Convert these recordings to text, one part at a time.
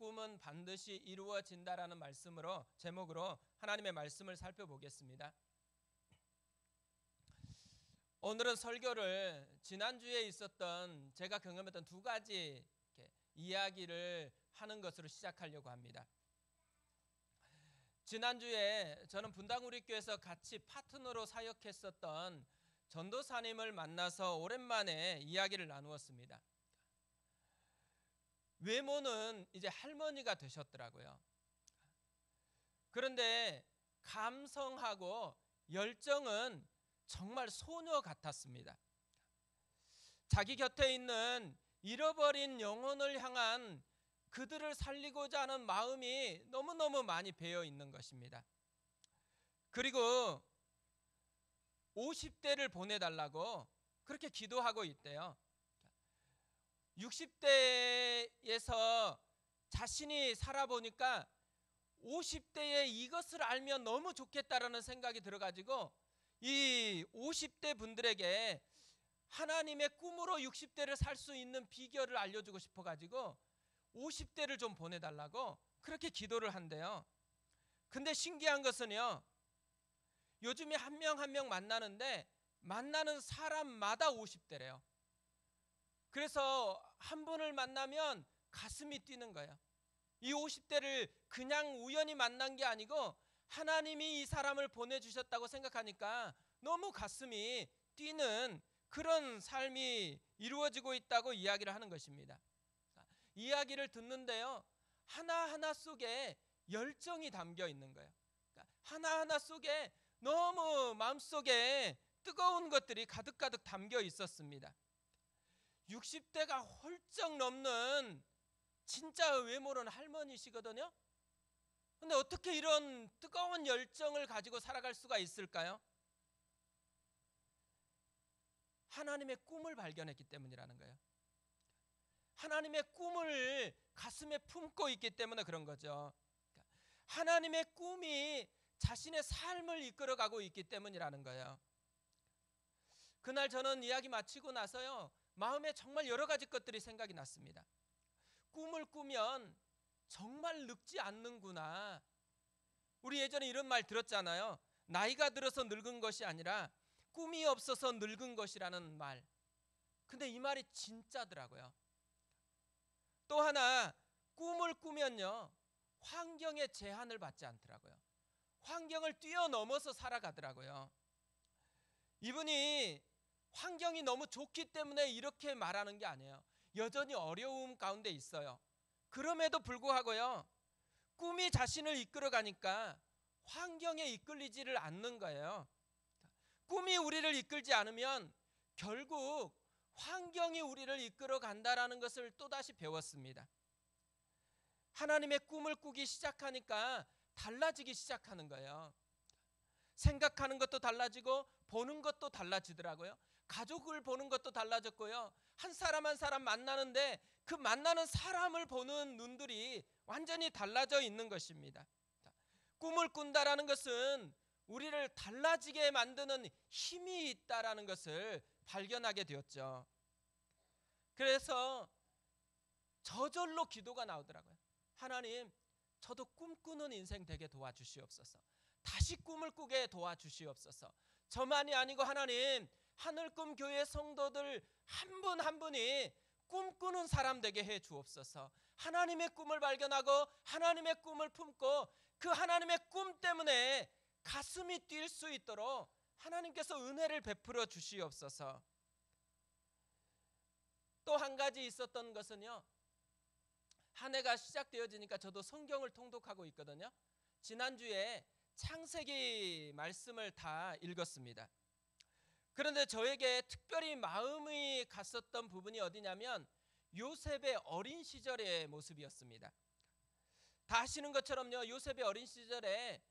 꿈은 반드시 이루어진다라는 말씀으로 제목으로 하나님의 말씀을 살펴보겠습니다. 오늘은 설교를 지난주에 있었던 제가 경험했던 두 가지 이야기를 하는 것으로 시작하려고 합니다. 지난주에 저는 분당우리교회에서 같이 파트너로 사역했었던 전도사님을 만나서 오랜만에 이야기를 나누었습니다. 외모는 이제 할머니가 되셨더라고요. 그런데 감성하고 열정은 정말 소녀 같았습니다. 자기 곁에 있는 잃어버린 영혼을 향한 그들을 살리고자 하는 마음이 너무너무 많이 배어 있는 것입니다. 그리고 50대를 보내달라고 그렇게 기도하고 있대요. 60대에서 자신이 살아보니까 50대에 이것을 알면 너무 좋겠다라는 생각이 들어가지고 이 50대 분들에게 하나님의 꿈으로 60대를 살 수 있는 비결을 알려주고 싶어가지고 50대를 좀 보내달라고 그렇게 기도를 한대요. 근데 신기한 것은요, 요즘에 한 명 한 명 만나는데 만나는 사람마다 50대래요. 그래서 한 분을 만나면 가슴이 뛰는 거예요. 이 50대를 그냥 우연히 만난 게 아니고 하나님이 이 사람을 보내주셨다고 생각하니까 너무 가슴이 뛰는 그런 삶이 이루어지고 있다고 이야기를 하는 것입니다. 이야기를 듣는데요, 하나하나 속에 열정이 담겨 있는 거예요. 하나하나 속에 너무 마음속에 뜨거운 것들이 가득가득 담겨 있었습니다. 60대가 훌쩍 넘는 진짜 외모로는 할머니시거든요. 근데 어떻게 이런 뜨거운 열정을 가지고 살아갈 수가 있을까요? 하나님의 꿈을 발견했기 때문이라는 거예요. 하나님의 꿈을 가슴에 품고 있기 때문에 그런 거죠. 하나님의 꿈이 자신의 삶을 이끌어가고 있기 때문이라는 거예요. 그날 저는 이야기 마치고 나서요, 마음에 정말 여러 가지 것들이 생각이 났습니다. 꿈을 꾸면 정말 늙지 않는구나. 우리 예전에 이런 말 들었잖아요. 나이가 들어서 늙은 것이 아니라 꿈이 없어서 늙은 것이라는 말. 근데 이 말이 진짜더라고요. 또 하나, 꿈을 꾸면요, 환경의 제한을 받지 않더라고요. 환경을 뛰어넘어서 살아가더라고요. 이분이 환경이 너무 좋기 때문에 이렇게 말하는 게 아니에요. 여전히 어려움 가운데 있어요. 그럼에도 불구하고요, 꿈이 자신을 이끌어가니까 환경에 이끌리지를 않는 거예요. 꿈이 우리를 이끌지 않으면 결국 환경이 우리를 이끌어간다라는 것을 또다시 배웠습니다. 하나님의 꿈을 꾸기 시작하니까 달라지기 시작하는 거예요. 생각하는 것도 달라지고 보는 것도 달라지더라고요. 가족을 보는 것도 달라졌고요. 한 사람 한 사람 만나는데 그 만나는 사람을 보는 눈들이 완전히 달라져 있는 것입니다. 꿈을 꾼다라는 것은 우리를 달라지게 만드는 힘이 있다라는 것을 발견하게 되었죠. 그래서 저절로 기도가 나오더라고요. 하나님, 저도 꿈꾸는 인생 되게 도와주시옵소서. 다시 꿈을 꾸게 도와주시옵소서. 저만이 아니고 하나님, 하늘꿈 교회 성도들 한 분 한 분이 꿈꾸는 사람 되게 해 주옵소서. 하나님의 꿈을 발견하고 하나님의 꿈을 품고 그 하나님의 꿈 때문에 가슴이 뛸 수 있도록 하나님께서 은혜를 베풀어 주시옵소서. 또 한 가지 있었던 것은요, 한 해가 시작되어지니까 저도 성경을 통독하고 있거든요. 지난주에 창세기 말씀을 다 읽었습니다. 그런데 저에게 특별히 마음이 갔었던 부분이 어디냐면 요셉의 어린 시절의 모습이었습니다. 다 아시는 것처럼요, 요셉의 어린 시절에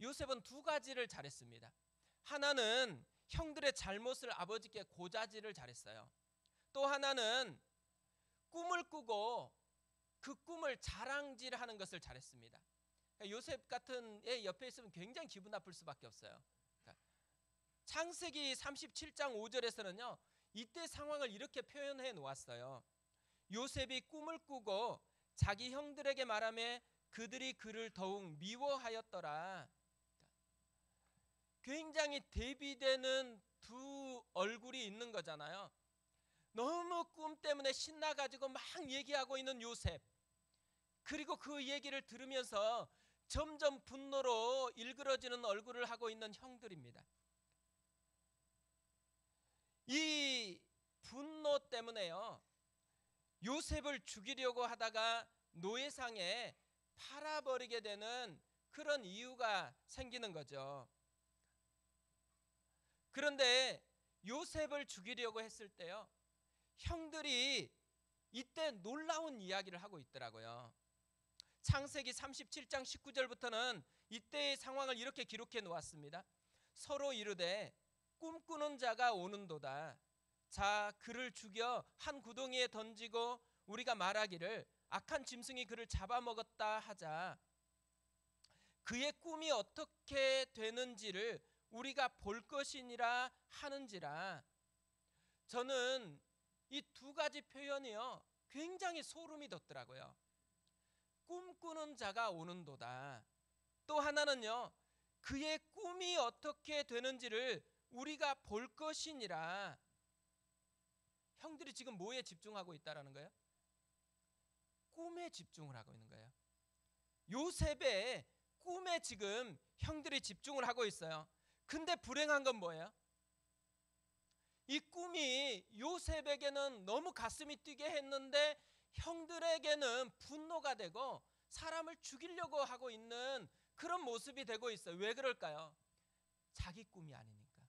요셉은 두 가지를 잘했습니다. 하나는 형들의 잘못을 아버지께 고자질을 잘했어요. 또 하나는 꿈을 꾸고 그 꿈을 자랑질하는 것을 잘했습니다. 요셉 같은 애 옆에 있으면 굉장히 기분 나쁠 수밖에 없어요. 창세기 37장 5절에서는요, 이때 상황을 이렇게 표현해 놓았어요. 요셉이 꿈을 꾸고 자기 형들에게 말하며 그들이 그를 더욱 미워하였더라. 굉장히 대비되는 두 얼굴이 있는 거잖아요. 너무 꿈 때문에 신나가지고 막 얘기하고 있는 요셉, 그리고 그 얘기를 들으면서 점점 분노로 일그러지는 얼굴을 하고 있는 형들입니다. 이 분노 때문에요, 요셉을 죽이려고 하다가 노예상에 팔아버리게 되는 그런 이유가 생기는 거죠. 그런데 요셉을 죽이려고 했을 때요, 형들이 이때 놀라운 이야기를 하고 있더라고요. 창세기 37장 19절부터는 이때의 상황을 이렇게 기록해 놓았습니다. 서로 이르되 꿈꾸는 자가 오는도다. 자, 그를 죽여 한 구덩이에 던지고 우리가 말하기를 악한 짐승이 그를 잡아먹었다 하자. 그의 꿈이 어떻게 되는지를 우리가 볼 것이니라 하는지라. 저는 이 두 가지 표현이요, 굉장히 소름이 돋더라고요. 꿈꾸는 자가 오는도다. 또 하나는요, 그의 꿈이 어떻게 되는지를 우리가 볼 것이니라. 형들이 지금 뭐에 집중하고 있다라는 거예요? 꿈에 집중을 하고 있는 거예요. 요셉의 꿈에 지금 형들이 집중을 하고 있어요. 근데 불행한 건 뭐예요? 이 꿈이 요셉에게는 너무 가슴이 뛰게 했는데 형들에게는 분노가 되고 사람을 죽이려고 하고 있는 그런 모습이 되고 있어요. 왜 그럴까요? 자기 꿈이 아니니까.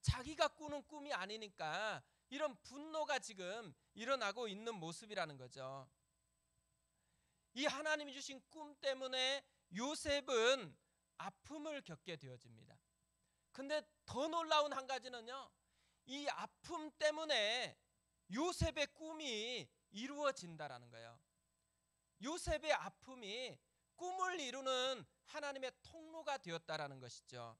자기가 꾸는 꿈이 아니니까 이런 분노가 지금 일어나고 있는 모습이라는 거죠. 이 하나님이 주신 꿈 때문에 요셉은 아픔을 겪게 되어집니다. 근데 더 놀라운 한 가지는요, 이 아픔 때문에 요셉의 꿈이 이루어진다라는 거예요. 요셉의 아픔이 꿈을 이루는 하나님의 통로가 되었다라는 것이죠.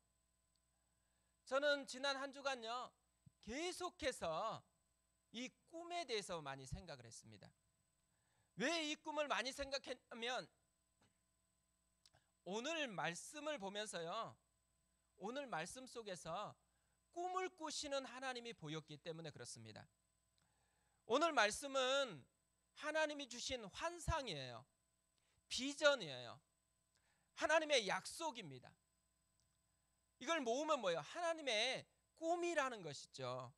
저는 지난 한 주간요, 계속해서 이 꿈에 대해서 많이 생각을 했습니다. 왜 이 꿈을 많이 생각했냐면, 오늘 말씀을 보면서요, 오늘 말씀 속에서 꿈을 꾸시는 하나님이 보였기 때문에 그렇습니다. 오늘 말씀은 하나님이 주신 환상이에요. 비전이에요. 하나님의 약속입니다. 이걸 모으면 뭐예요? 하나님의 꿈이라는 것이죠.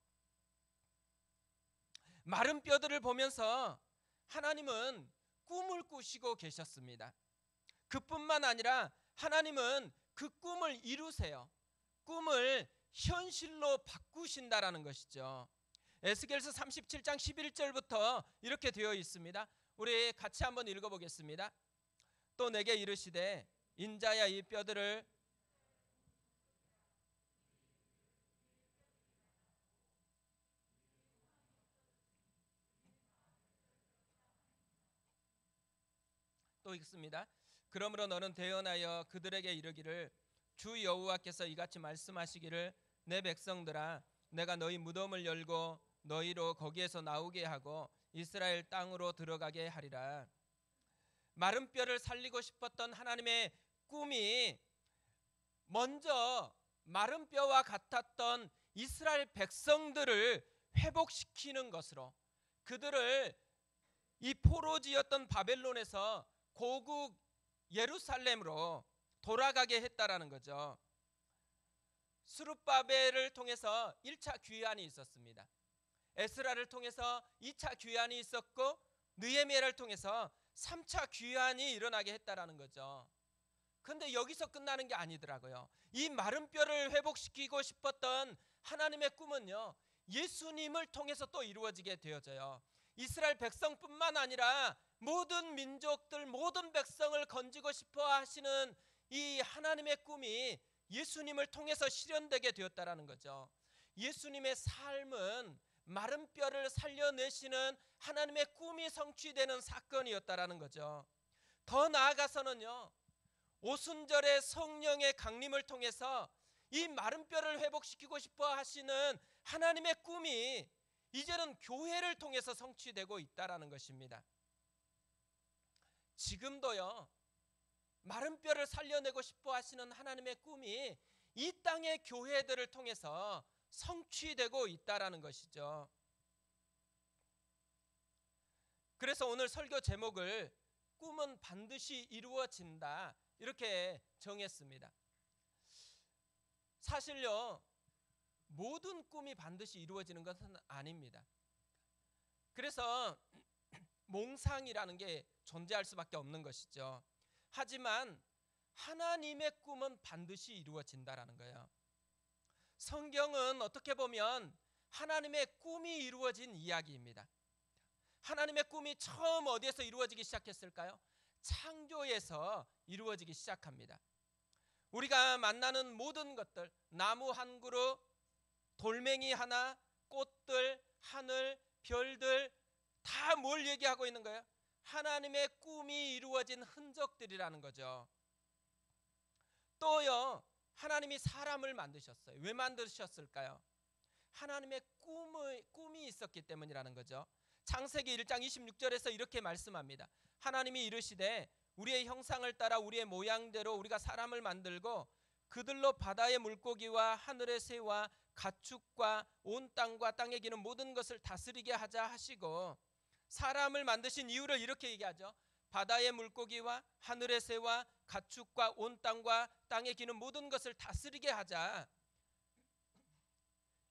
마른 뼈들을 보면서 하나님은 꿈을 꾸시고 계셨습니다. 그뿐만 아니라 하나님은 그 꿈을 이루세요. 꿈을 현실로 바꾸신다라는 것이죠. 에스겔서 37장 11절부터 이렇게 되어 있습니다. 우리 같이 한번 읽어보겠습니다. 또 내게 이르시되 인자야, 이 뼈들을 또 읽습니다. 그러므로 너는 대언하여 그들에게 이르기를 주 여호와께서 이같이 말씀하시기를 내 백성들아, 내가 너희 무덤을 열고 너희로 거기에서 나오게 하고 이스라엘 땅으로 들어가게 하리라. 마른 뼈를 살리고 싶었던 하나님의 꿈이 먼저 마른 뼈와 같았던 이스라엘 백성들을 회복시키는 것으로, 그들을 이 포로지였던 바벨론에서 고국 예루살렘으로 돌아가게 했다라는 거죠. 스룹바벨을 통해서 1차 귀환이 있었습니다. 에스라를 통해서 2차 귀환이 있었고, 느헤미야를 통해서 3차 귀환이 일어나게 했다라는 거죠. 근데 여기서 끝나는 게 아니더라고요. 이 마른 뼈를 회복시키고 싶었던 하나님의 꿈은요, 예수님을 통해서 또 이루어지게 되어져요. 이스라엘 백성뿐만 아니라 모든 민족들, 모든 백성을 건지고 싶어 하시는 이 하나님의 꿈이 예수님을 통해서 실현되게 되었다라는 거죠. 예수님의 삶은 마른 뼈를 살려내시는 하나님의 꿈이 성취되는 사건이었다라는 거죠. 더 나아가서는요, 오순절의 성령의 강림을 통해서 이 마른 뼈를 회복시키고 싶어 하시는 하나님의 꿈이 이제는 교회를 통해서 성취되고 있다라는 것입니다. 지금도요, 마른 뼈를 살려내고 싶어 하시는 하나님의 꿈이 이 땅의 교회들을 통해서 성취되고 있다라는 것이죠. 그래서 오늘 설교 제목을 꿈은 반드시 이루어진다 이렇게 정했습니다. 사실요, 모든 꿈이 반드시 이루어지는 것은 아닙니다. 그래서 몽상이라는 게 존재할 수밖에 없는 것이죠. 하지만 하나님의 꿈은 반드시 이루어진다라는 거예요. 성경은 어떻게 보면 하나님의 꿈이 이루어진 이야기입니다. 하나님의 꿈이 처음 어디에서 이루어지기 시작했을까요? 창조에서 이루어지기 시작합니다. 우리가 만나는 모든 것들, 나무 한 그루, 돌멩이 하나, 꽃들, 하늘, 별들 다 뭘 얘기하고 있는 거예요? 하나님의 꿈이 이루어진 흔적들이라는 거죠. 또요, 하나님이 사람을 만드셨어요. 왜 만드셨을까요? 하나님의 꿈이 있었기 때문이라는 거죠. 창세기 1장 26절에서 이렇게 말씀합니다. 하나님이 이르시되 우리의 형상을 따라 우리의 모양대로 우리가 사람을 만들고 그들로 바다의 물고기와 하늘의 새와 가축과 온 땅과 땅에 기는 모든 것을 다스리게 하자 하시고, 사람을 만드신 이유를 이렇게 얘기하죠. 바다의 물고기와 하늘의 새와 가축과 온 땅과 땅에 기는 모든 것을 다스리게 하자.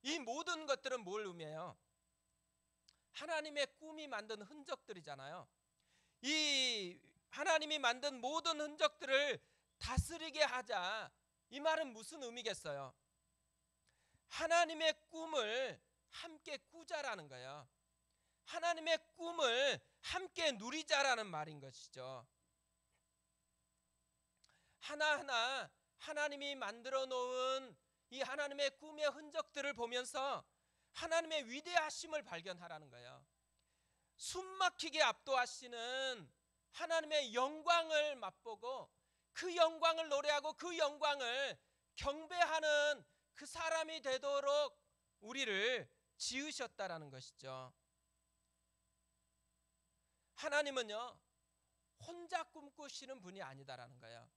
이 모든 것들은 뭘 의미해요? 하나님의 꿈이 만든 흔적들이잖아요. 이 하나님이 만든 모든 흔적들을 다스리게 하자. 이 말은 무슨 의미겠어요? 하나님의 꿈을 함께 꾸자라는 거예요. 하나님의 꿈을 함께 누리자라는 말인 것이죠. 하나하나 하나님이 만들어 놓은 이 하나님의 꿈의 흔적들을 보면서 하나님의 위대하심을 발견하라는 거예요. 숨막히게 압도하시는 하나님의 영광을 맛보고 그 영광을 노래하고 그 영광을 경배하는 그 사람이 되도록 우리를 지으셨다라는 것이죠. 하나님은요, 혼자 꿈꾸시는 분이 아니다라는 거예요.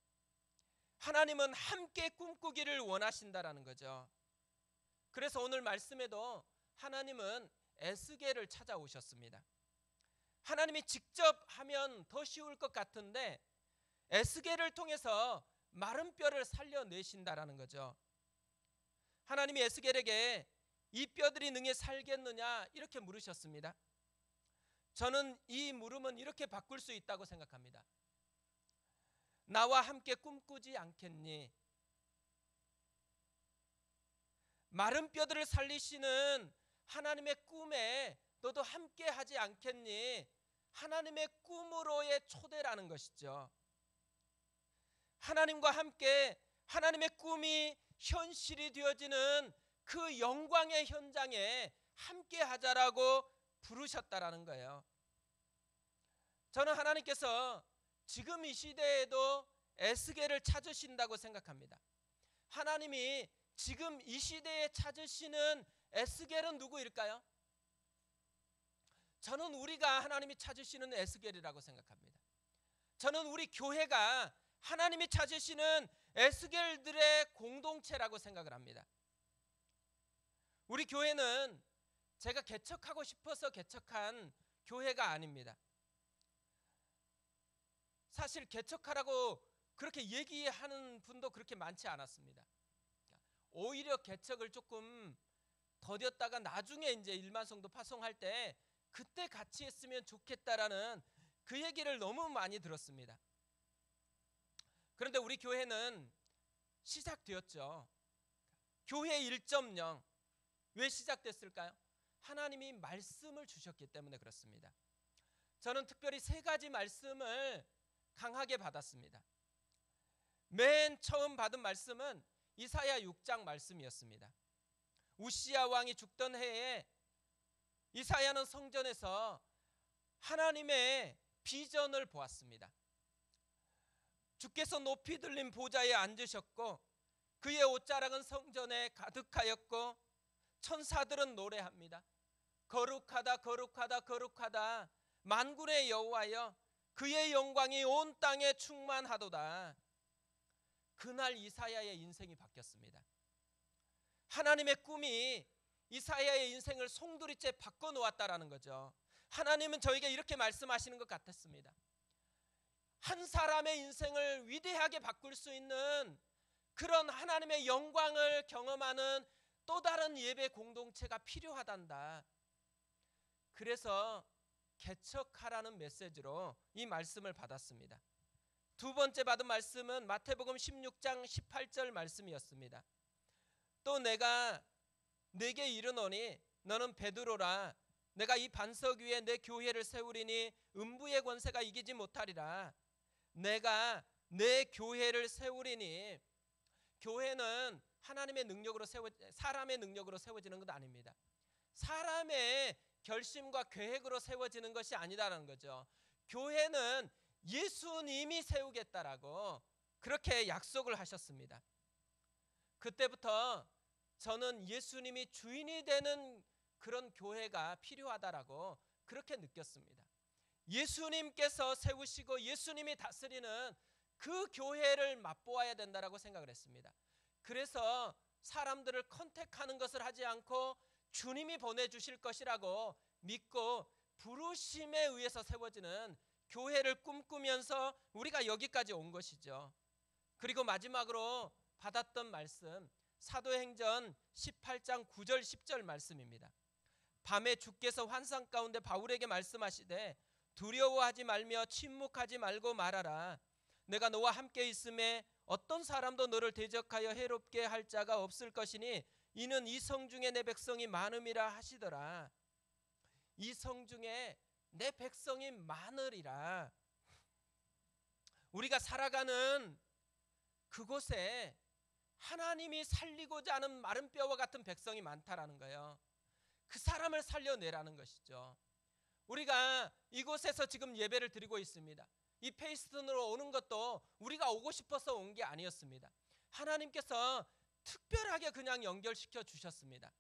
하나님은 함께 꿈꾸기를 원하신다라는 거죠. 그래서 오늘 말씀에도 하나님은 에스겔을 찾아오셨습니다. 하나님이 직접 하면 더 쉬울 것 같은데 에스겔을 통해서 마른 뼈를 살려내신다라는 거죠. 하나님이 에스겔에게 이 뼈들이 능히 살겠느냐 이렇게 물으셨습니다. 저는 이 물음은 이렇게 바꿀 수 있다고 생각합니다. 나와 함께 꿈꾸지 않겠니? 마른 뼈들을 살리시는 하나님의 꿈에 너도 함께 하지 않겠니? 하나님의 꿈으로의 초대라는 것이죠. 하나님과 함께 하나님의 꿈이 현실이 되어지는 그 영광의 현장에 함께 하자라고 부르셨다라는 거예요. 저는 하나님께서 지금 이 시대에도 에스겔을 찾으신다고 생각합니다. 하나님이 지금 이 시대에 찾으시는 에스겔은 누구일까요? 저는 우리가 하나님이 찾으시는 에스겔이라고 생각합니다. 저는 우리 교회가 하나님이 찾으시는 에스겔들의 공동체라고 생각을 합니다. 우리 교회는 제가 개척하고 싶어서 개척한 교회가 아닙니다. 사실 개척하라고 그렇게 얘기하는 분도 그렇게 많지 않았습니다. 오히려 개척을 조금 더뎠다가 나중에 이제 일만성도 파송할 때 그때 같이 했으면 좋겠다라는 그 얘기를 너무 많이 들었습니다. 그런데 우리 교회는 시작되었죠. 교회 1.0. 왜 시작됐을까요? 하나님이 말씀을 주셨기 때문에 그렇습니다. 저는 특별히 3가지 말씀을 강하게 받았습니다. 맨 처음 받은 말씀은 이사야 6장 말씀이었습니다. 우시야 왕이 죽던 해에 이사야는 성전에서 하나님의 비전을 보았습니다. 주께서 높이 들린 보좌에 앉으셨고 그의 옷자락은 성전에 가득하였고 천사들은 노래합니다. 거룩하다 거룩하다 거룩하다 만군의 여호와여, 그의 영광이 온 땅에 충만하도다. 그날 이사야의 인생이 바뀌었습니다. 하나님의 꿈이 이사야의 인생을 송두리째 바꿔놓았다라는 거죠. 하나님은 저에게 이렇게 말씀하시는 것 같았습니다. 한 사람의 인생을 위대하게 바꿀 수 있는 그런 하나님의 영광을 경험하는 또 다른 예배 공동체가 필요하단다. 그래서 개척하라는 메시지로 이 말씀을 받았습니다. 두 번째 받은 말씀은 마태복음 16장 18절 말씀이었습니다. 또 내가 네게 이르노니 너는 베드로라. 내가 이 반석 위에 내 교회를 세우리니 음부의 권세가 이기지 못하리라. 내가 내 교회를 세우리니, 교회는 하나님의 능력으로 사람의 능력으로 세워지는 것 아닙니다. 사람의 결심과 계획으로 세워지는 것이 아니라는 거죠. 교회는 예수님이 세우겠다라고 그렇게 약속을 하셨습니다. 그때부터 저는 예수님이 주인이 되는 그런 교회가 필요하다라고 그렇게 느꼈습니다. 예수님께서 세우시고 예수님이 다스리는 그 교회를 맛보아야 된다라고 생각을 했습니다. 그래서 사람들을 컨택하는 것을 하지 않고 주님이 보내주실 것이라고 믿고 부르심에 의해서 세워지는 교회를 꿈꾸면서 우리가 여기까지 온 것이죠. 그리고 마지막으로 받았던 말씀, 사도행전 18장 9절 10절 말씀입니다. 밤에 주께서 환상 가운데 바울에게 말씀하시되 두려워하지 말며 침묵하지 말고 말하라. 내가 너와 함께 있음에 어떤 사람도 너를 대적하여 해롭게 할 자가 없을 것이니 이는 이 성중에 내 백성이 많음이라 하시더라. 이 성중에 내 백성이 많으리라. 우리가 살아가는 그곳에 하나님이 살리고자 하는 마른 뼈와 같은 백성이 많다라는 거예요. 그 사람을 살려내라는 것이죠. 우리가 이곳에서 지금 예배를 드리고 있습니다. 이 페이스톤으로 오는 것도 우리가 오고 싶어서 온 게 아니었습니다. 하나님께서 특별하게 그냥 연결시켜 주셨습니다.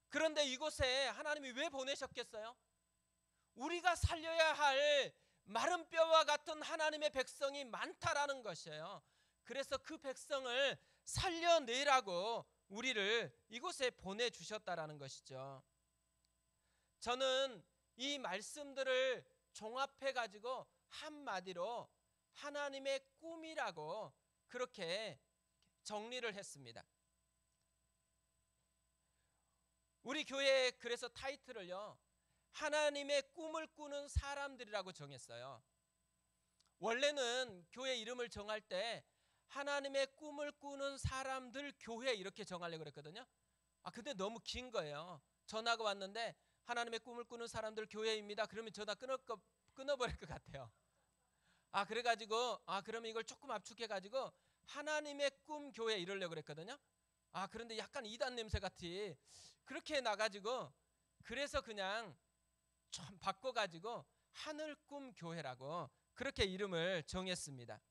그런데 이곳에 하나님이 왜 보내셨겠어요? 우리가 살려야 할 마른 뼈와 같은 하나님의 백성이 많다라는 것이에요. 그래서 그 백성을 살려내라고 우리를 이곳에 보내주셨다라는 것이죠. 저는 이 말씀들을 종합해 가지고 한마디로 하나님의 꿈이라고 그렇게 정리를 했습니다. 우리 교회 그래서 타이틀을요, 하나님의 꿈을 꾸는 사람들이라고 정했어요. 원래는 교회 이름을 정할 때 하나님의 꿈을 꾸는 사람들 교회 이렇게 정하려고 그랬거든요. 근데 너무 긴 거예요. 전화가 왔는데 하나님의 꿈을 꾸는 사람들 교회입니다. 그러면 전화 끊어버릴 것 같아요. 그래가지고 그러면 이걸 조금 압축해가지고 하나님의 꿈 교회 이러려고 그랬거든요. 그런데 약간 이단 냄새 같이 그렇게 나가지고 그래서 그냥 좀 바꿔가지고 하늘 꿈 교회라고 그렇게 이름을 정했습니다.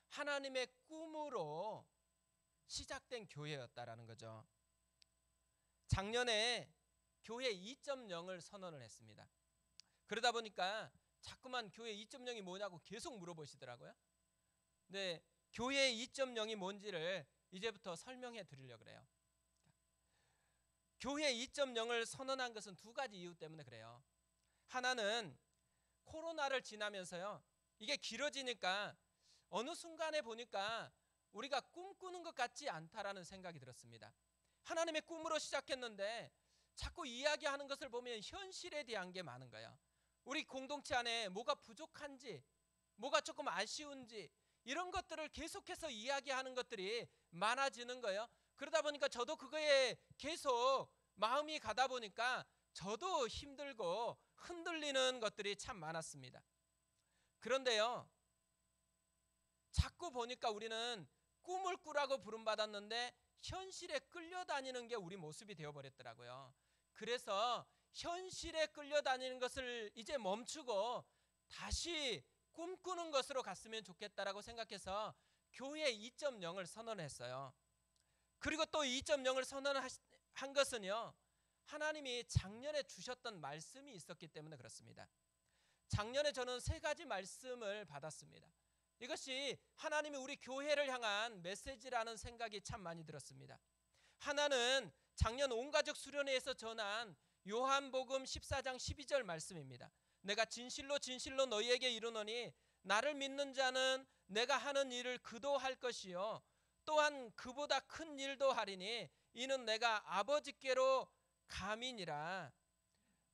하나님의 꿈으로 시작된 교회였다라는 거죠. 작년에 교회 2.0을 선언을 했습니다. 그러다 보니까 자꾸만 교회 2.0이 뭐냐고 계속 물어보시더라고요. 근데 교회 2.0이 뭔지를 이제부터 설명해 드리려고 그래요. 교회 2.0을 선언한 것은 두 가지 이유 때문에 그래요. 하나는 코로나를 지나면서요, 이게 길어지니까 어느 순간에 보니까 우리가 꿈꾸는 것 같지 않다라는 생각이 들었습니다. 하나님의 꿈으로 시작했는데 자꾸 이야기하는 것을 보면 현실에 대한 게 많은 거예요. 우리 공동체 안에 뭐가 부족한지, 뭐가 조금 아쉬운지 이런 것들을 계속해서 이야기하는 것들이 많아지는 거예요. 그러다 보니까 저도 그거에 계속 마음이 가다 보니까 저도 힘들고 흔들리는 것들이 참 많았습니다. 그런데요, 자꾸 보니까 우리는 꿈을 꾸라고 부름받았는데 현실에 끌려다니는 게 우리 모습이 되어버렸더라고요. 그래서 현실에 끌려다니는 것을 이제 멈추고 다시 꿈꾸는 것으로 갔으면 좋겠다라고 생각해서 교회 2.0을 선언했어요. 그리고 또 2.0을 선언한 것은요, 하나님이 작년에 주셨던 말씀이 있었기 때문에 그렇습니다. 작년에 저는 세 가지 말씀을 받았습니다. 이것이 하나님이 우리 교회를 향한 메시지라는 생각이 참 많이 들었습니다. 하나는 작년 온가족 수련회에서 전한 요한복음 14장 12절 말씀입니다. 내가 진실로 진실로 너희에게 이르노니 나를 믿는 자는 내가 하는 일을 그도 할 것이요 또한 그보다 큰 일도 하리니 이는 내가 아버지께로 감이니라.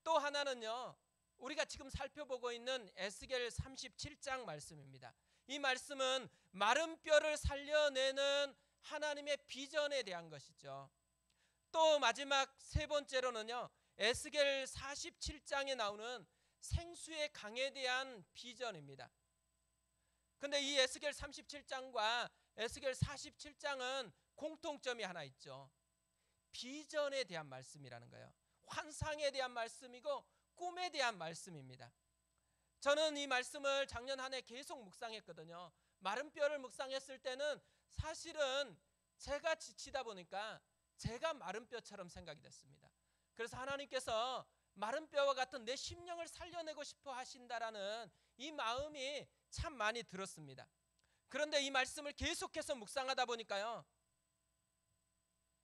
또 하나는요, 우리가 지금 살펴보고 있는 에스겔 37장 말씀입니다. 이 말씀은 마른 뼈를 살려내는 하나님의 비전에 대한 것이죠. 또 마지막 세 번째로는요, 에스겔 47장에 나오는 생수의 강에 대한 비전입니다. 근데 이 에스겔 37장과 에스겔 47장은 공통점이 하나 있죠. 비전에 대한 말씀이라는 거예요. 환상에 대한 말씀이고 꿈에 대한 말씀입니다. 저는 이 말씀을 작년 한 해 계속 묵상했거든요. 마른 뼈를 묵상했을 때는 사실은 제가 지치다 보니까 제가 마른 뼈처럼 생각이 됐습니다. 그래서 하나님께서 마른 뼈와 같은 내 심령을 살려내고 싶어 하신다라는 이 마음이 참 많이 들었습니다. 그런데 이 말씀을 계속해서 묵상하다 보니까요,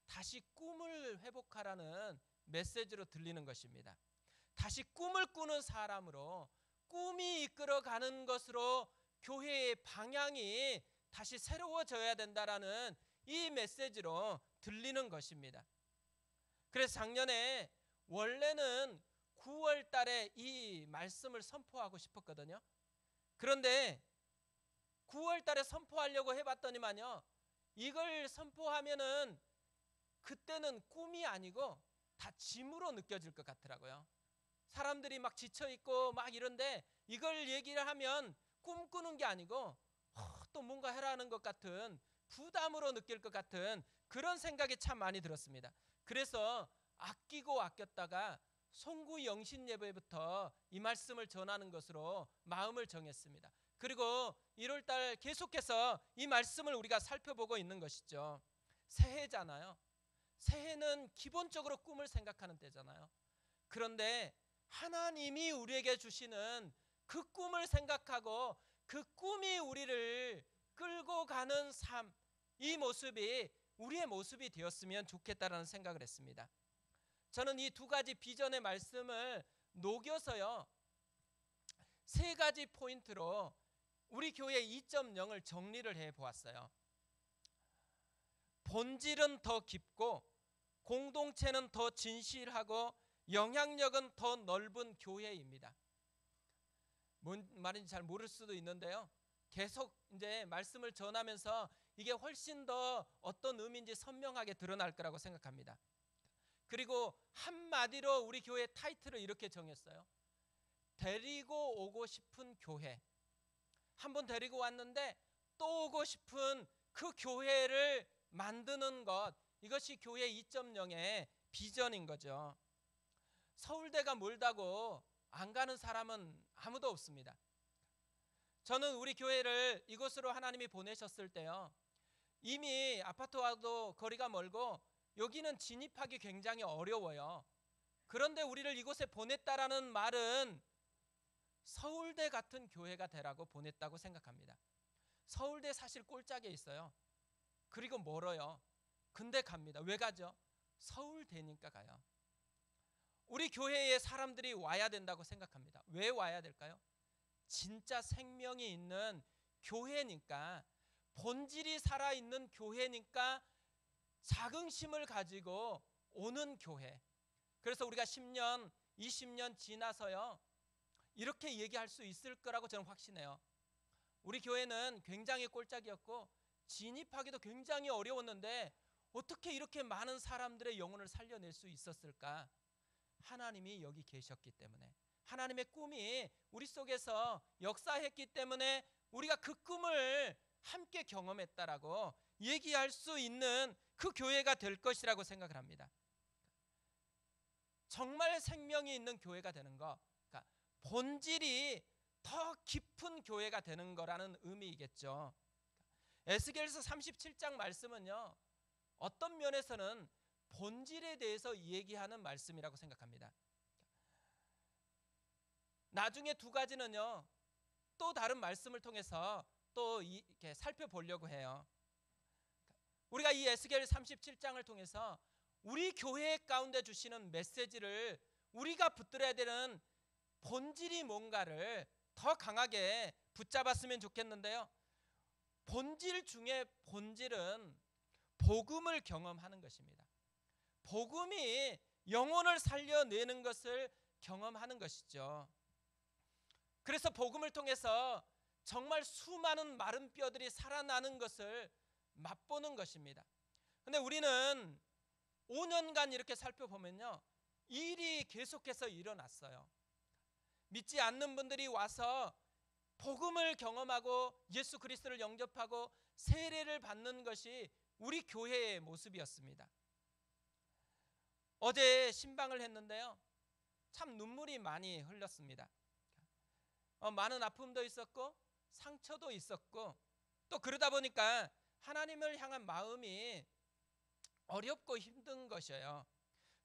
다시 꿈을 회복하라는 메시지로 들리는 것입니다. 다시 꿈을 꾸는 사람으로, 꿈이 이끌어가는 것으로 교회의 방향이 다시 새로워져야 된다라는 이 메시지로 들리는 것입니다. 그래서 작년에 원래는 9월 달에 이 말씀을 선포하고 싶었거든요. 그런데 9월 달에 선포하려고 해봤더니만요, 이걸 선포하면은 그때는 꿈이 아니고 다 짐으로 느껴질 것 같더라고요. 사람들이 막 지쳐있고 막 이런데 이걸 얘기를 하면 꿈꾸는 게 아니고 또 뭔가 해라는 것 같은 부담으로 느낄 것 같은 그런 생각이 참 많이 들었습니다. 그래서 아끼고 아꼈다가 송구 영신 예배부터 이 말씀을 전하는 것으로 마음을 정했습니다. 그리고 1월 달 계속해서 이 말씀을 우리가 살펴보고 있는 것이죠. 새해잖아요. 새해는 기본적으로 꿈을 생각하는 때잖아요. 그런데 하나님이 우리에게 주시는 그 꿈을 생각하고 그 꿈이 우리를 끌고 가는 삶, 이 모습이 우리의 모습이 되었으면 좋겠다라는 생각을 했습니다. 저는 이 두 가지 비전의 말씀을 녹여서요, 세 가지 포인트로 우리 교회 2.0을 정리를 해보았어요. 본질은 더 깊고 공동체는 더 진실하고 영향력은 더 넓은 교회입니다. 뭔 말인지 잘 모를 수도 있는데요, 계속 이제 말씀을 전하면서 이게 훨씬 더 어떤 의미인지 선명하게 드러날 거라고 생각합니다. 그리고 한마디로 우리 교회 타이틀을 이렇게 정했어요. 데리고 오고 싶은 교회. 한번 데리고 왔는데 또 오고 싶은 그 교회를 만드는 것, 이것이 교회 2.0의 비전인 거죠. 서울대가 멀다고 안 가는 사람은 아무도 없습니다. 저는 우리 교회를 이곳으로 하나님이 보내셨을 때요, 이미 아파트와도 거리가 멀고 여기는 진입하기 굉장히 어려워요. 그런데 우리를 이곳에 보냈다라는 말은 서울대 같은 교회가 되라고 보냈다고 생각합니다. 서울대 사실 꼴짝에 있어요. 그리고 멀어요. 근데 갑니다. 왜 가죠? 서울대니까 가요. 우리 교회에 사람들이 와야 된다고 생각합니다. 왜 와야 될까요? 진짜 생명이 있는 교회니까, 본질이 살아있는 교회니까 자긍심을 가지고 오는 교회. 그래서 우리가 10년, 20년 지나서요, 이렇게 얘기할 수 있을 거라고 저는 확신해요. 우리 교회는 굉장히 꼴짝이었고 진입하기도 굉장히 어려웠는데 어떻게 이렇게 많은 사람들의 영혼을 살려낼 수 있었을까? 하나님이 여기 계셨기 때문에, 하나님의 꿈이 우리 속에서 역사했기 때문에 우리가 그 꿈을 함께 경험했다라고 얘기할 수 있는 그 교회가 될 것이라고 생각을 합니다. 정말 생명이 있는 교회가 되는 거, 그러니까 본질이 더 깊은 교회가 되는 거라는 의미이겠죠. 에스겔서 37장 말씀은요, 어떤 면에서는 본질에 대해서 얘기하는 말씀이라고 생각합니다. 나중에 두 가지는요, 또 다른 말씀을 통해서 또 이렇게 살펴보려고 해요. 우리가 이 에스겔 37장을 통해서 우리 교회 가운데 주시는 메시지를 우리가 붙들어야 되는 본질이 뭔가를 더 강하게 붙잡았으면 좋겠는데요. 본질 중에 본질은 복음을 경험하는 것입니다. 복음이 영혼을 살려내는 것을 경험하는 것이죠. 그래서 복음을 통해서 정말 수많은 마른 뼈들이 살아나는 것을 맛보는 것입니다. 근데 우리는 5년간 이렇게 살펴보면요, 일이 계속해서 일어났어요. 믿지 않는 분들이 와서 복음을 경험하고 예수 그리스도를 영접하고 세례를 받는 것이 우리 교회의 모습이었습니다. 어제 신방을 했는데요, 참 눈물이 많이 흘렸습니다. 많은 아픔도 있었고 상처도 있었고, 또 그러다 보니까 하나님을 향한 마음이 어렵고 힘든 것이에요.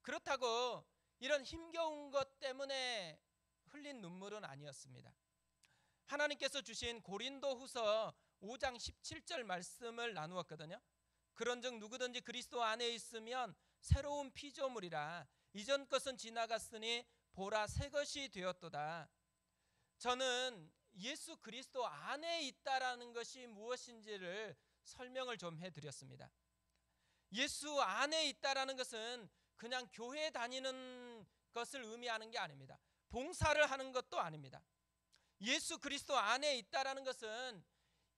그렇다고 이런 힘겨운 것 때문에 흘린 눈물은 아니었습니다. 하나님께서 주신 고린도후서 5장 17절 말씀을 나누었거든요. 그런즉 누구든지 그리스도 안에 있으면 새로운 피조물이라, 이전 것은 지나갔으니 보라 새 것이 되었도다. 저는 예수 그리스도 안에 있다라는 것이 무엇인지를 설명을 좀 해드렸습니다. 예수 안에 있다라는 것은 그냥 교회 다니는 것을 의미하는 게 아닙니다. 봉사를 하는 것도 아닙니다. 예수 그리스도 안에 있다라는 것은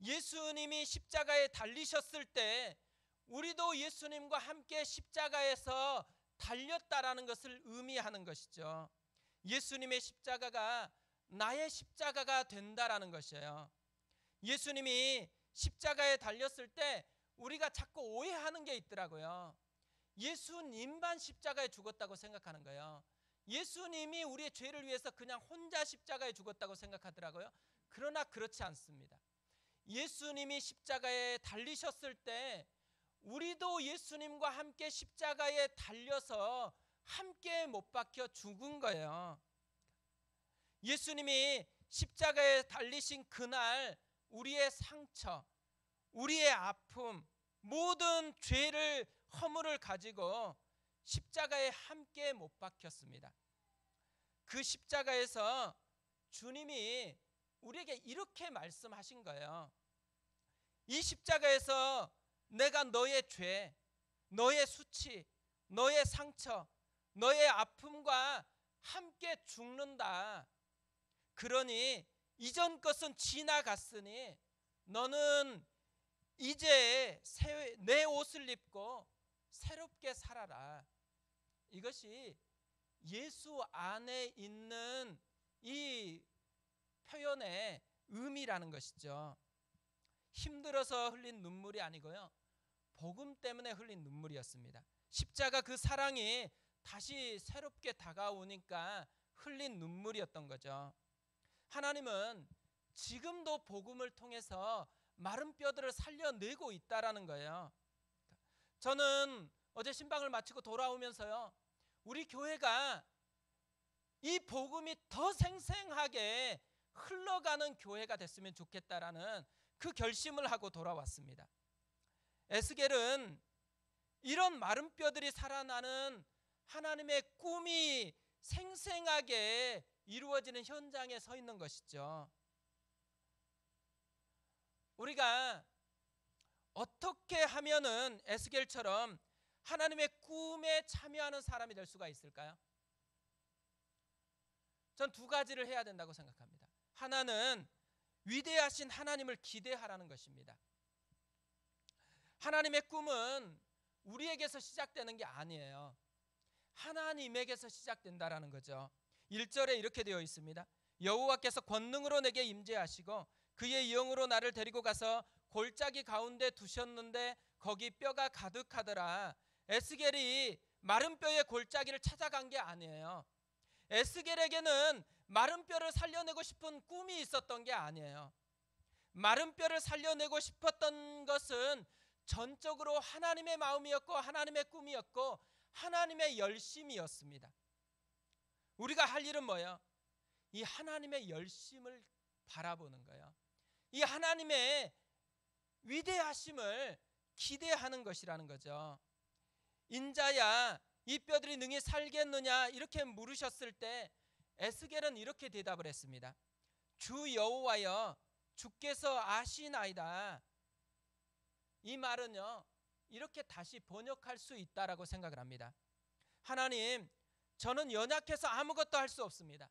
예수님이 십자가에 달리셨을 때 우리도 예수님과 함께 십자가에서 달렸다라는 것을 의미하는 것이죠. 예수님의 십자가가 나의 십자가가 된다라는 것이에요. 예수님이 십자가에 달렸을 때 우리가 자꾸 오해하는 게 있더라고요. 예수님만 십자가에 죽었다고 생각하는 거예요. 예수님이 우리의 죄를 위해서 그냥 혼자 십자가에 죽었다고 생각하더라고요. 그러나 그렇지 않습니다. 예수님이 십자가에 달리셨을 때 우리도 예수님과 함께 십자가에 달려서 함께 못 박혀 죽은 거예요. 예수님이 십자가에 달리신 그날 우리의 상처, 우리의 아픔, 모든 죄를 허물을 가지고 십자가에 함께 못 박혔습니다. 그 십자가에서 주님이 우리에게 이렇게 말씀하신 거예요. 이 십자가에서 내가 너의 죄, 너의 수치, 너의 상처, 너의 아픔과 함께 죽는다. 그러니 이전 것은 지나갔으니 너는 이제 내 옷을 입고 새롭게 살아라. 이것이 예수 안에 있는 이 표현의 의미라는 것이죠. 힘들어서 흘린 눈물이 아니고요, 복음 때문에 흘린 눈물이었습니다. 십자가 그 사랑이 다시 새롭게 다가오니까 흘린 눈물이었던 거죠. 하나님은 지금도 복음을 통해서 마른 뼈들을 살려내고 있다라는 거예요. 저는 어제 신방을 마치고 돌아오면서요, 우리 교회가 이 복음이 더 생생하게 흘러가는 교회가 됐으면 좋겠다라는 그 결심을 하고 돌아왔습니다. 에스겔은 이런 마른 뼈들이 살아나는 하나님의 꿈이 생생하게 이루어지는 현장에 서 있는 것이죠. 우리가 어떻게 하면은 에스겔처럼 하나님의 꿈에 참여하는 사람이 될 수가 있을까요? 전 두 가지를 해야 된다고 생각합니다. 하나는 위대하신 하나님을 기대하라는 것입니다. 하나님의 꿈은 우리에게서 시작되는 게 아니에요. 하나님에게서 시작된다라는 거죠. 1절에 이렇게 되어 있습니다. 여호와께서 권능으로 내게 임재하시고 그의 영으로 나를 데리고 가서 골짜기 가운데 두셨는데 거기 뼈가 가득하더라. 에스겔이 마른 뼈의 골짜기를 찾아간 게 아니에요. 에스겔에게는 마른 뼈를 살려내고 싶은 꿈이 있었던 게 아니에요. 마른 뼈를 살려내고 싶었던 것은 전적으로 하나님의 마음이었고 하나님의 꿈이었고 하나님의 열심이었습니다. 우리가 할 일은 뭐예요? 이 하나님의 열심을 바라보는 거예요. 이 하나님의 위대하심을 기대하는 것이라는 거죠. 인자야 이 뼈들이 능히 살겠느냐 이렇게 물으셨을 때 에스겔은 이렇게 대답을 했습니다. 주 여호와여 주께서 아시나이다. 이 말은요 이렇게 다시 번역할 수 있다라고 생각을 합니다. 하나님, 저는 연약해서 아무것도 할 수 없습니다.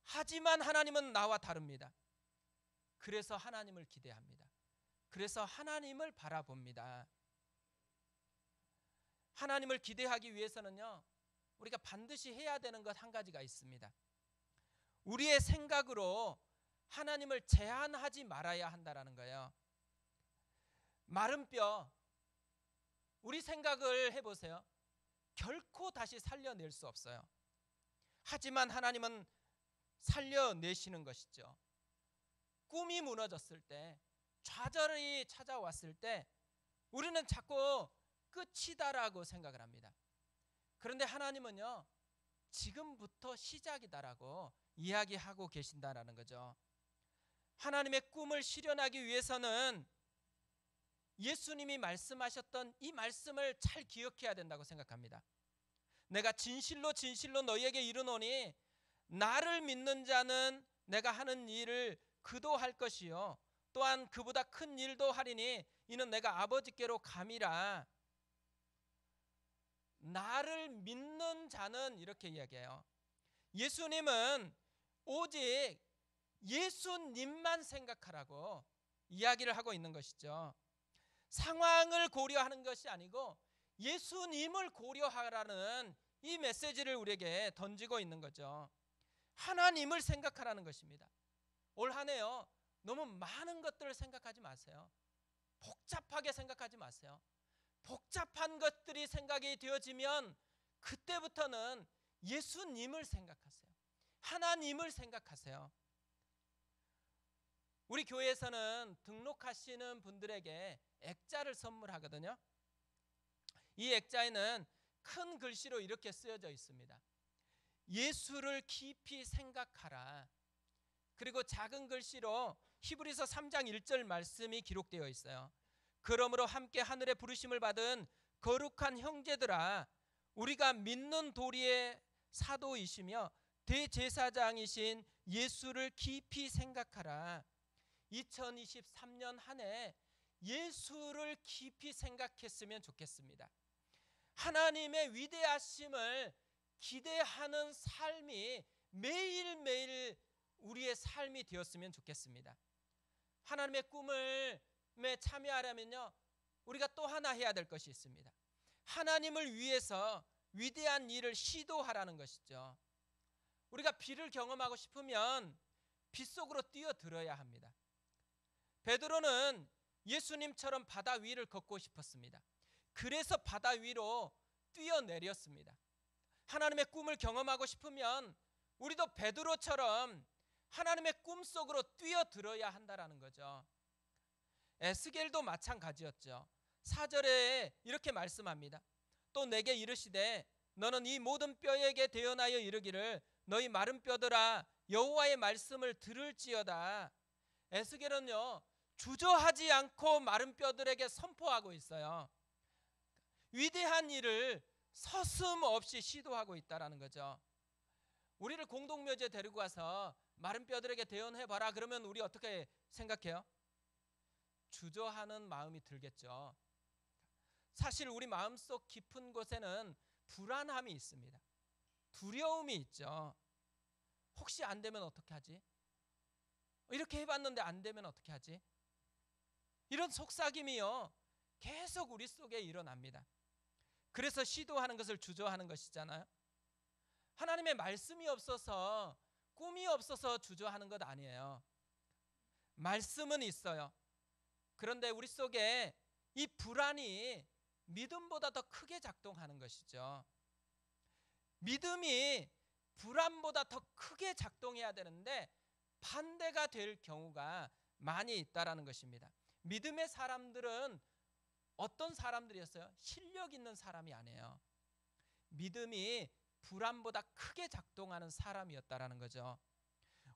하지만 하나님은 나와 다릅니다. 그래서 하나님을 기대합니다. 그래서 하나님을 바라봅니다. 하나님을 기대하기 위해서는요 우리가 반드시 해야 되는 것 한 가지가 있습니다. 우리의 생각으로 하나님을 제한하지 말아야 한다는 거예요. 마른 뼈, 우리 생각을 해보세요. 결코 다시 살려낼 수 없어요. 하지만 하나님은 살려내시는 것이죠. 꿈이 무너졌을 때, 좌절이 찾아왔을 때 우리는 자꾸 끝이다라고 생각을 합니다. 그런데 하나님은요 지금부터 시작이다라고 이야기하고 계신다라는 거죠. 하나님의 꿈을 실현하기 위해서는 예수님이 말씀하셨던 이 말씀을 잘 기억해야 된다고 생각합니다. 내가 진실로 진실로 너희에게 이르노니 나를 믿는 자는 내가 하는 일을 그도 할 것이요 또한 그보다 큰 일도 하리니 이는 내가 아버지께로 감이라. 나를 믿는 자는 이렇게 이야기해요. 예수님은 오직 예수님만 생각하라고 이야기를 하고 있는 것이죠. 상황을 고려하는 것이 아니고 예수님을 고려하라는 이 메시지를 우리에게 던지고 있는 거죠. 하나님을 생각하라는 것입니다. 올 한 해요 너무 많은 것들을 생각하지 마세요. 복잡하게 생각하지 마세요. 복잡한 것들이 생각이 되어지면 그때부터는 예수님을 생각하세요. 하나님을 생각하세요. 우리 교회에서는 등록하시는 분들에게 액자를 선물하거든요. 이 액자에는 큰 글씨로 이렇게 쓰여져 있습니다. 예수를 깊이 생각하라. 그리고 작은 글씨로 히브리서 3장 1절 말씀이 기록되어 있어요. 그러므로 함께 하늘의 부르심을 받은 거룩한 형제들아, 우리가 믿는 도리의 사도이시며 대제사장이신 예수를 깊이 생각하라. 2023년 한 해 예수를 깊이 생각했으면 좋겠습니다. 하나님의 위대하심을 기대하는 삶이 매일매일 우리의 삶이 되었으면 좋겠습니다. 하나님의 꿈을 참여하려면요 우리가 또 하나 해야 될 것이 있습니다. 하나님을 위해서 위대한 일을 시도하라는 것이죠. 우리가 비를 경험하고 싶으면 비 속으로 뛰어들어야 합니다. 베드로는 예수님처럼 바다 위를 걷고 싶었습니다. 그래서 바다 위로 뛰어내렸습니다. 하나님의 꿈을 경험하고 싶으면 우리도 베드로처럼 하나님의 꿈 속으로 뛰어들어야 한다는 거죠. 에스겔도 마찬가지였죠. 4절에 이렇게 말씀합니다. 또 내게 이르시되 너는 이 모든 뼈에게 대언하여 이르기를 너희 마른 뼈들아 여호와의 말씀을 들을지어다. 에스겔은요 주저하지 않고 마른 뼈들에게 선포하고 있어요. 위대한 일을 서슴없이 시도하고 있다라는 거죠. 우리를 공동묘지에 데리고 가서 마른 뼈들에게 대언해봐라 그러면 우리 어떻게 생각해요? 주저하는 마음이 들겠죠. 사실 우리 마음속 깊은 곳에는 불안함이 있습니다. 두려움이 있죠. 혹시 안 되면 어떻게 하지? 이렇게 해봤는데 안 되면 어떻게 하지? 이런 속삭임이요 계속 우리 속에 일어납니다. 그래서 시도하는 것을 주저하는 것이잖아요. 하나님의 말씀이 없어서 꿈이 없어서 주저하는 것 아니에요. 말씀은 있어요. 그런데 우리 속에 이 불안이 믿음보다 더 크게 작동하는 것이죠. 믿음이 불안보다 더 크게 작동해야 되는데 반대가 될 경우가 많이 있다라는 것입니다. 믿음의 사람들은 어떤 사람들이었어요? 실력 있는 사람이 아니에요. 믿음이 불안보다 크게 작동하는 사람이었다라는 거죠.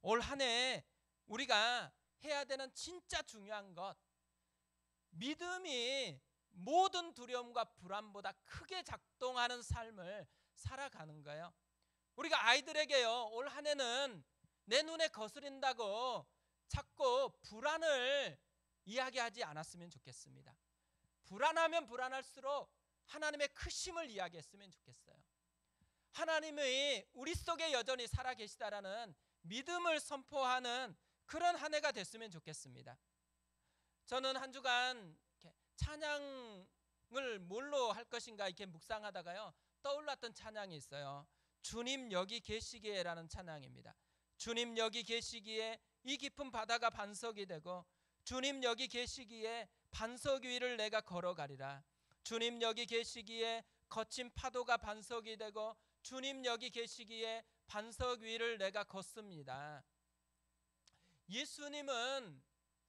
올 한 해 우리가 해야 되는 진짜 중요한 것, 믿음이 모든 두려움과 불안보다 크게 작동하는 삶을 살아가는 거예요. 우리가 아이들에게요, 올 한 해는 내 눈에 거스린다고 자꾸 불안을 이야기하지 않았으면 좋겠습니다. 불안하면 불안할수록 하나님의 크심을 이야기했으면 좋겠어요. 하나님이 우리 속에 여전히 살아계시다라는 믿음을 선포하는 그런 한 해가 됐으면 좋겠습니다. 저는 한 주간 찬양을 뭘로 할 것인가 이렇게 묵상하다가요, 떠올랐던 찬양이 있어요. 주님 여기 계시기에라는 찬양입니다. 주님 여기 계시기에 이 깊은 바다가 반석이 되고, 주님 여기 계시기에 반석 위를 내가 걸어가리라. 주님 여기 계시기에 거친 파도가 반석이 되고, 주님 여기 계시기에 반석 위를 내가 걷습니다. 예수님은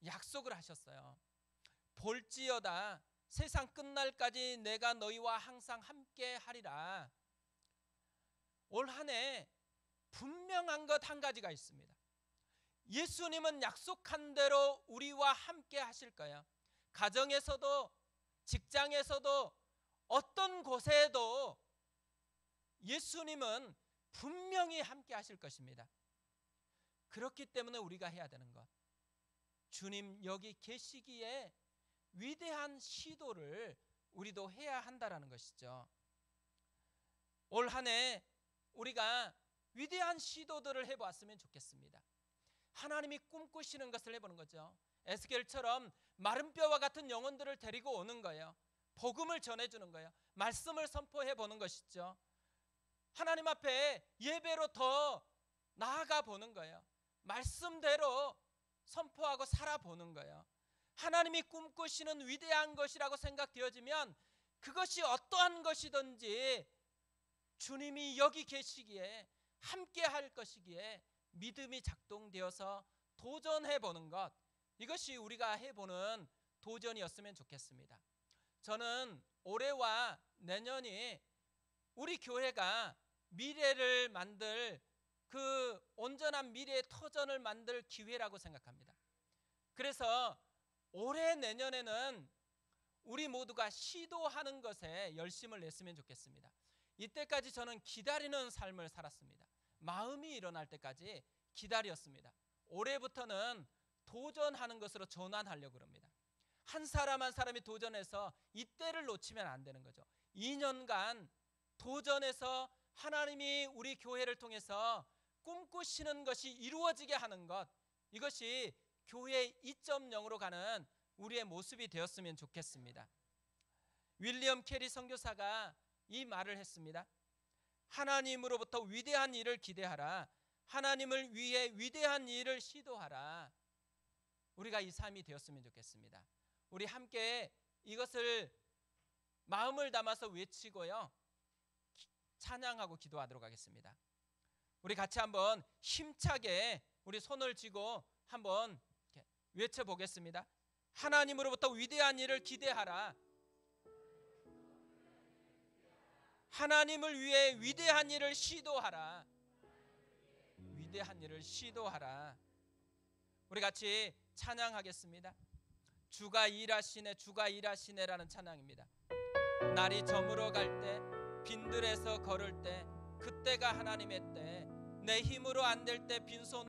약속을 하셨어요. 볼지어다 세상 끝날까지 내가 너희와 항상 함께 하리라. 올 한 해 분명한 것 한 가지가 있습니다. 예수님은 약속한 대로 우리와 함께 하실 거예요. 가정에서도 직장에서도 어떤 곳에도 예수님은 분명히 함께 하실 것입니다. 그렇기 때문에 우리가 해야 되는 것, 주님 여기 계시기에 위대한 시도를 우리도 해야 한다라는 것이죠. 올 한 해 우리가 위대한 시도들을 해보았으면 좋겠습니다. 하나님이 꿈꾸시는 것을 해보는 거죠. 에스겔처럼 마른 뼈와 같은 영혼들을 데리고 오는 거예요. 복음을 전해주는 거예요. 말씀을 선포해 보는 것이죠. 하나님 앞에 예배로 더 나아가 보는 거예요. 말씀대로 선포하고 살아보는 거예요. 하나님이 꿈꾸시는 위대한 것이라고 생각되어지면 그것이 어떠한 것이든지 주님이 여기 계시기에 함께 할 것이기에 믿음이 작동되어서 도전해 보는 것, 이것이 우리가 해보는 도전이었으면 좋겠습니다. 저는 올해와 내년이 우리 교회가 미래를 만들, 그 온전한 미래의 터전을 만들 기회라고 생각합니다. 그래서 올해 내년에는 우리 모두가 시도하는 것에 열심을 냈으면 좋겠습니다. 이때까지 저는 기다리는 삶을 살았습니다. 마음이 일어날 때까지 기다렸습니다. 올해부터는 도전하는 것으로 전환하려고 합니다. 한 사람 한 사람이 도전해서 이때를 놓치면 안 되는 거죠. 2년간 도전해서 하나님이 우리 교회를 통해서 꿈꾸시는 것이 이루어지게 하는 것, 이것이 교회 2.0으로 가는 우리의 모습이 되었으면 좋겠습니다. 윌리엄 캐리 선교사가 이 말을 했습니다. 하나님으로부터 위대한 일을 기대하라. 하나님을 위해 위대한 일을 시도하라. 우리가 이 삶이 되었으면 좋겠습니다. 우리 함께 이것을 마음을 담아서 외치고요, 찬양하고 기도하도록 하겠습니다. 우리 같이 한번 힘차게 우리 손을 쥐고 한번 외쳐보겠습니다. 하나님으로부터 위대한 일을 기대하라. 하나님을 위해 위대한 일을 시도하라. 위대한 일을 시도하라. 우리 같이 찬양하겠습니다. 주가 일하시네, 주가 일하시네라는 찬양입니다. 날이 저물어 갈 때, 빈들에서 걸을 때, 그때가 하나님의 때, 내 힘으로 안 될 때 빈손